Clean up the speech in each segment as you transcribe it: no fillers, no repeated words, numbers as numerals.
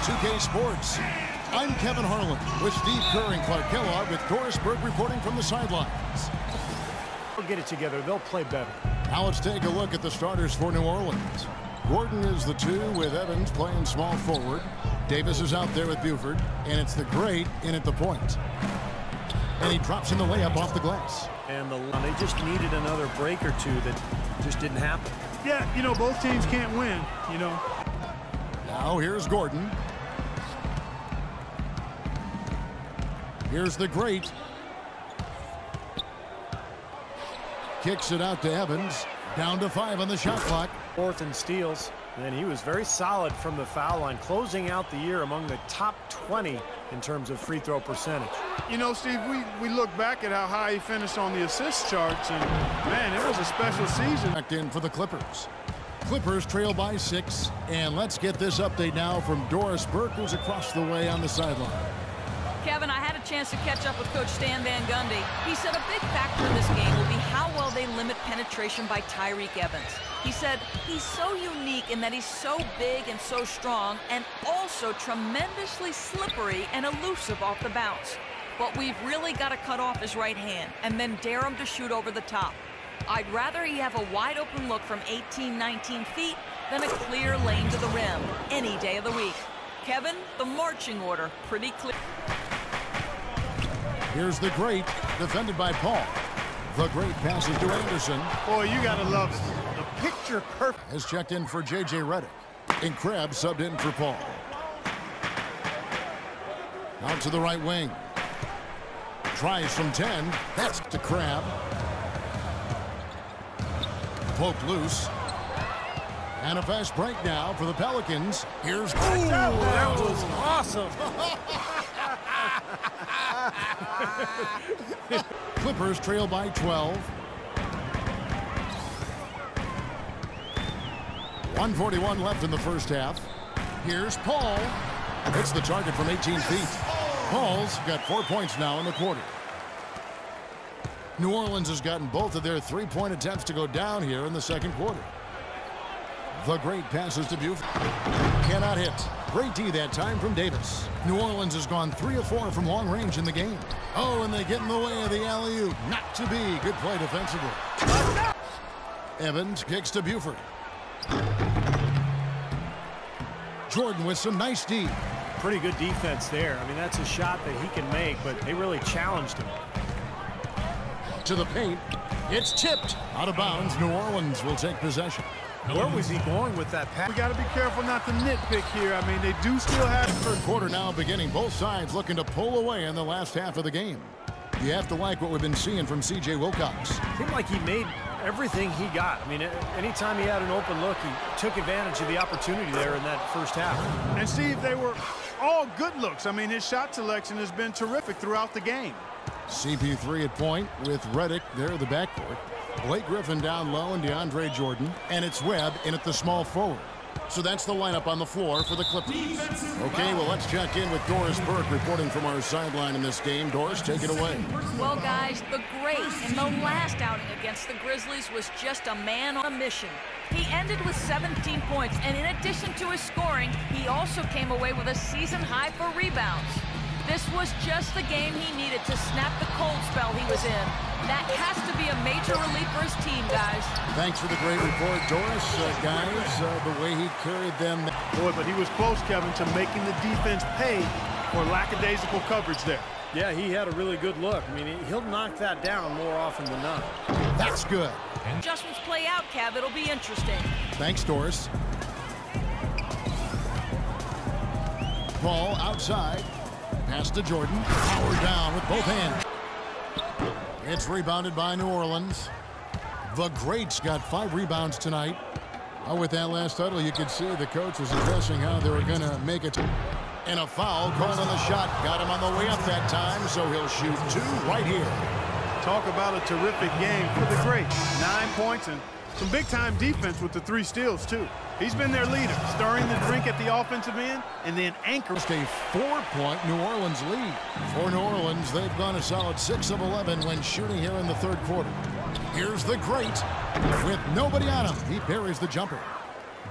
2K Sports. I'm Kevin Harlan with Steve Kerr and Clark Kellogg with Doris Burke reporting from the sidelines. They'll get it together. They'll play better. Now let's take a look at the starters for New Orleans. Gordon is the 2 with Evans playing small forward. Davis is out there with Buford, and it's the great in at the point. And he drops in the layup off the glass. And they just needed another break or two that just didn't happen. Yeah, you know, both teams can't win, you know. Now here's Gordon. Here's the great. Kicks it out to Evans. Down to 5 on the shot clock. 4th and steals. And he was very solid from the foul line, closing out the year among the top 20 in terms of free throw percentage. You know, Steve, we look back at how high he finished on the assist charts, and, man, it was a special season. Back in for the Clippers. Clippers trail by 6, and let's get this update now from Doris Burke, who's across the way on the sideline. Kevin, I had a chance to catch up with Coach Stan Van Gundy. He said a big factor in this game will be how well they limit penetration by Tyreke Evans. He said he's so unique in that he's so big and so strong and also tremendously slippery and elusive off the bounce. But we've really got to cut off his right hand and then dare him to shoot over the top. I'd rather he have a wide open look from 18, 19 feet than a clear lane to the rim any day of the week. Kevin, the marching order, pretty clear. Here's the great, defended by Paul. The great passes to Anderson. Boy, you got to love it. The picture perfect. Has checked in for J.J. Redick. And Krabs subbed in for Paul. Out to the right wing. Tries from 10. That's to Crab. Poked loose. And a fast break now for the Pelicans. Here's... Ooh, that was awesome. Clippers trail by 12. 1:41 left in the first half. Here's Paul. Hits the target from 18 feet. Paul's got 4 points now in the quarter. New Orleans has gotten both of their three-point attempts to go down here in the second quarter. The great passes to Buford. Cannot hit. Great D that time from Davis. New Orleans has gone 3 of 4 from long range in the game. Oh, and they get in the way of the alley-oop. Not to be. Good play defensively. Evans kicks to Buford. Jordan with some nice D. Pretty good defense there. I mean, that's a shot that he can make, but they really challenged him. To the paint. It's tipped. Out of bounds. New Orleans will take possession. Where was he going with that pass? We got to be careful not to nitpick here. I mean, they do still have... Third quarter now beginning. Both sides looking to pull away in the last half of the game. You have to like what we've been seeing from C.J. Wilcox. It seemed like he made everything he got. I mean, anytime he had an open look, he took advantage of the opportunity there in that first half. And, Steve, they were all good looks. I mean, his shot selection has been terrific throughout the game. CP3 at point with Redick there in the backcourt. Blake Griffin down low and DeAndre Jordan. And it's Webb in at the small forward. So that's the lineup on the floor for the Clippers. Okay, well, let's check in with Doris Burke reporting from our sideline in this game. Doris, take it away. Well, guys, the great in the last outing against the Grizzlies was just a man on a mission. He ended with 17 points, and in addition to his scoring, he also came away with a season high for rebounds. This was just the game he needed to snap the cold spell he was in. That has to be a major relief for his team, guys. Thanks for the great report, Doris. Guys, the way he carried them. Boy, but he was close, Kevin, to making the defense pay for lackadaisical coverage there. Yeah, he had a really good look. I mean, he'll knock that down more often than not. That's good. Adjustments play out, Kev. It'll be interesting. Thanks, Doris. Ball outside. Pass to Jordan. Power down with both hands. It's rebounded by New Orleans. The greats got 5 rebounds tonight. Oh, with that last huddle, you could see the coach was addressing how they were going to make it. And a foul called on the shot. Got him on the way up that time, so he'll shoot 2 right here. Talk about a terrific game for the greats. 9 points and some big-time defense with the 3 steals, too. He's been their leader, stirring the drink at the offensive end and then anchoring. Just a 4-point New Orleans lead. For New Orleans, they've gone a solid 6 of 11 when shooting here in the third quarter. Here's the great with nobody on him. He buries the jumper.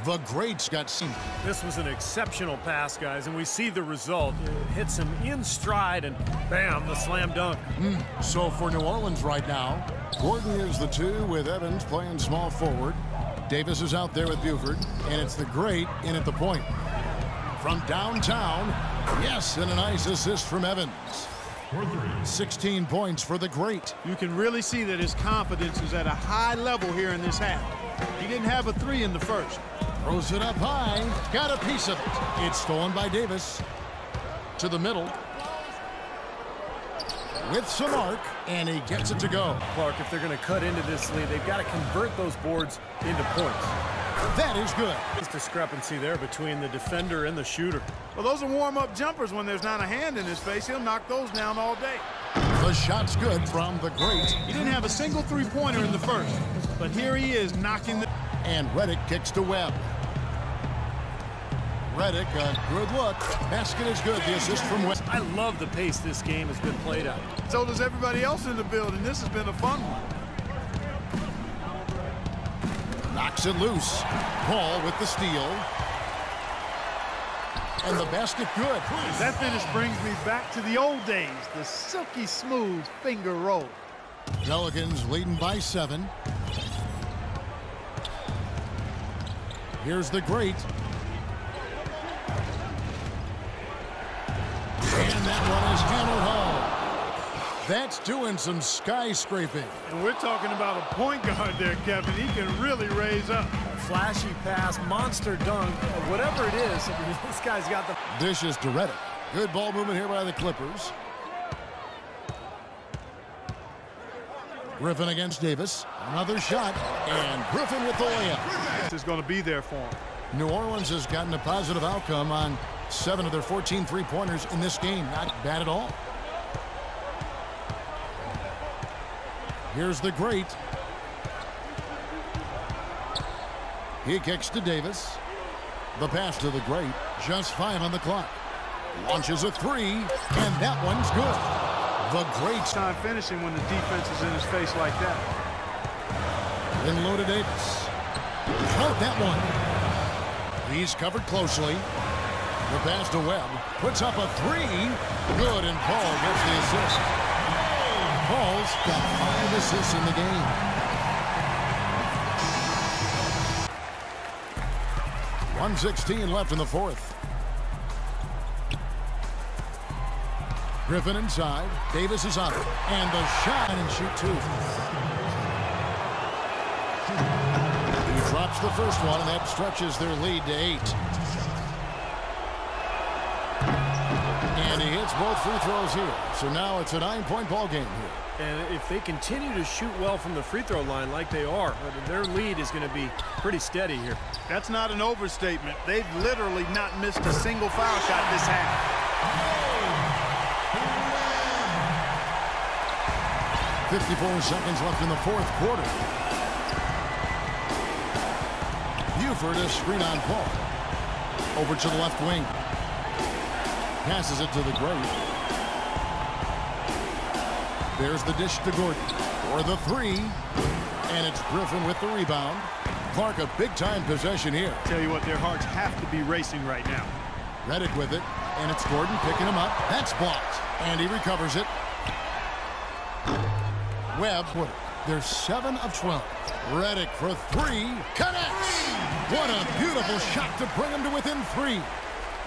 The greats got seen. This was an exceptional pass, guys, and we see the result. It hits him in stride, and bam, the slam dunk. So for New Orleans right now, Gordon is the 2 with Evans playing small forward. Davis is out there with Buford, and it's the great in at the point. From downtown, yes, and a nice assist from Evans. 16 points for the great. You can really see that his confidence is at a high level here in this half. He didn't have a 3 in the first. Throws it up high, got a piece of it. It's stolen by Davis. To the middle. With some arc, and he gets it to go. Clark, if they're going to cut into this lead, they've got to convert those boards into points. That is good. This discrepancy there between the defender and the shooter. Well, those are warm-up jumpers. When there's not a hand in his face, he'll knock those down all day. The shot's good from the great. He didn't have a single three-pointer in the first, but here he is knocking the... And Redick kicks to Webb. Redick, a good look. Basket is good. The assist from Webb. I love the pace this game has been played at. So does everybody else in the building. This has been a fun one. Knocks it loose. Paul with the steal. And the basket good. That finish brings me back to the old days. The silky smooth finger roll. Pelicans leading by 7. Here's the great. And that one is hammered home. That's doing some skyscraping. And we're talking about a point guard there, Kevin. He can really raise up. Flashy pass, monster dunk, whatever it is, this guy's got the... Dishes to Redick. Good ball movement here by the Clippers. Griffin against Davis. Another shot, and Griffin with the layup. This is going to be there for him. New Orleans has gotten a positive outcome on 7 of their 14 three-pointers in this game. Not bad at all. Here's the great. He kicks to Davis. The pass to the great. Just 5 on the clock. Launches a 3, and that one's good. The great Time finishing when the defense is in his face like that. Then low to Davis. Count that one. He's covered closely. The pass to Webb. Puts up a 3. Good, and Paul gets the assist. Paul's got 5 assists in the game. .116 left in the fourth. Griffin inside. Davis is up. And the shot and shoot 2. He drops the first one, and that stretches their lead to 8. And he hits both free throws here. So now it's a 9-point ball game here. And if they continue to shoot well from the free throw line like they are, their lead is going to be pretty steady here. That's not an overstatement. They've literally not missed a single foul shot this half. 54 seconds left in the fourth quarter. Buford a screen on Paul. Over to the left wing. Passes it to the great. There's the dish to Gordon for the 3. And it's Griffin with the rebound. Clark, a big-time possession here. Tell you what, their hearts have to be racing right now. Redick with it. And it's Gordon picking him up. That's blocked. And he recovers it. Webb, they're 7 of 12. Redick for 3. Connects! What a beautiful shot to bring him to within 3.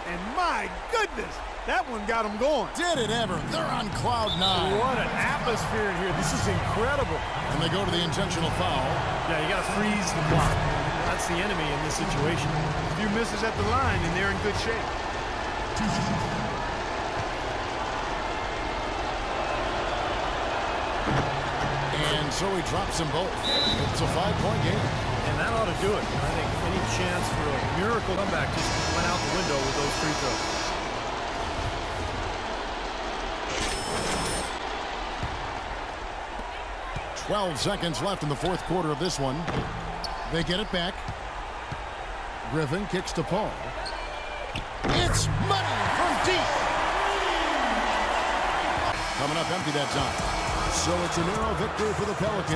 And my goodness, that one got him going. Did it ever? They're on cloud 9. What an atmosphere in here. This is incredible. And they go to the intentional foul. Yeah, you got to freeze the clock. That's the enemy in this situation. A few misses at the line, and they're in good shape. And so he drops them both. It's a 5-point game. And that ought to do it. I think any chance for a miracle comeback just went out the window with those free throws. .12 seconds left in the fourth quarter of this one. They get it back. Griffin kicks to Paul. It's money from deep. Coming up empty that time. So it's a narrow victory for the Pelicans.